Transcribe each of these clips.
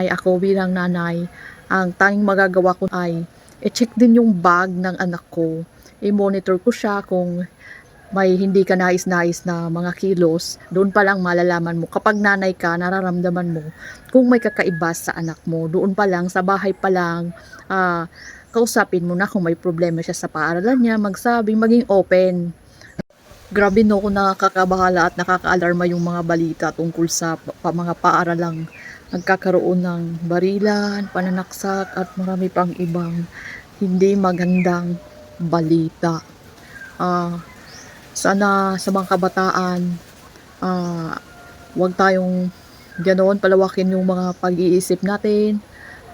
Ako bilang nanay, ang tanging magagawa ko ay i-check din yung bag ng anak ko. I-monitor ko siya kung may hindi ka nais-nais na mga kilos. Doon pa lang malalaman mo. Kapag nanay ka, nararamdaman mo kung may kakaiba sa anak mo. Doon pa lang, sa bahay pa lang, kausapin mo na kung may problema siya sa paaralan niya, magsabing, maging open. Grabe no, kung nakakabahala at nakakaalarma yung mga balita tungkol sa mga paaralang nagkakaroon ng barilan, pananaksak at marami pang ibang hindi magandang balita. Sana sa mga kabataan, huwag tayong ganoon, palawakin yung mga pag-iisip natin.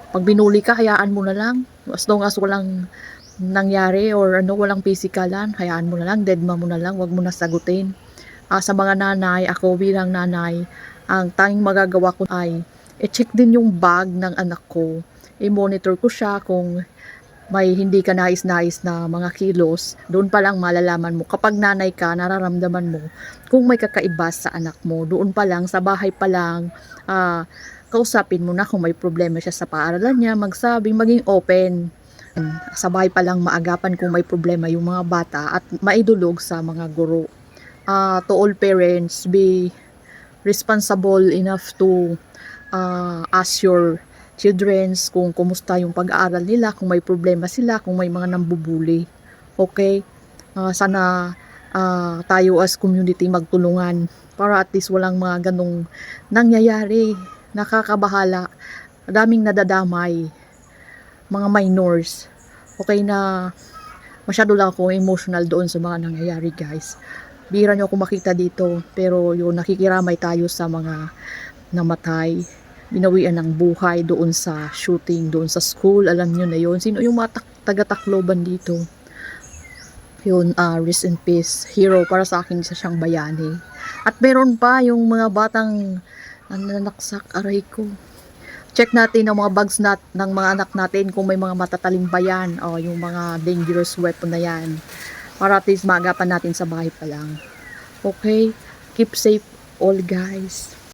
Pag binuli ka, hayaan mo na lang. As long as walang nangyari or walang pisikalan, hayaan mo na lang, deadma mo na lang, wag mo na sagutin. Sa mga nanay, ako bilang nanay, ang tanging magagawa ko ay i-check din yung bag ng anak ko. I-monitor ko siya kung may hindi ka nais-nais na mga kilos. Doon pa lang malalaman mo. Kapag nanay ka, nararamdaman mo kung may kakaiba sa anak mo. Doon pa lang, sa bahay pa lang, kausapin mo na kung may problema siya sa paaralan niya, magsabing, maging open. Sa bahay pa lang maagapan kung may problema yung mga bata at maidulog sa mga guro. To all parents, be responsible enough to ask your children kung kumusta yung pag-aaral nila, kung may problema sila, kung may mga nambubuli. Okay? Sana tayo as community magtulungan para at least walang mga ganong nangyayari. Nakakabahala. Daming nadadamay. Mga minors. Okay na masyado lang ako emotional doon sa mga nangyayari, guys. Bihira nyo ako makita dito, pero yung nakikiramay tayo sa mga namatay, binawian ng buhay doon sa shooting, doon sa school, alam nyo na yun. Sino yung mga taga-Tacloban dito? Yun, rest in peace, hero para sa akin, isa siyang bayani. At meron pa yung mga batang nanaksak, aray ko. Check natin ang mga bags ng mga anak natin kung may mga matatalim ba yan, o yung mga dangerous weapon na yan. Para at least maagapan natin sa bahay pa lang. Okay? Keep safe all, guys.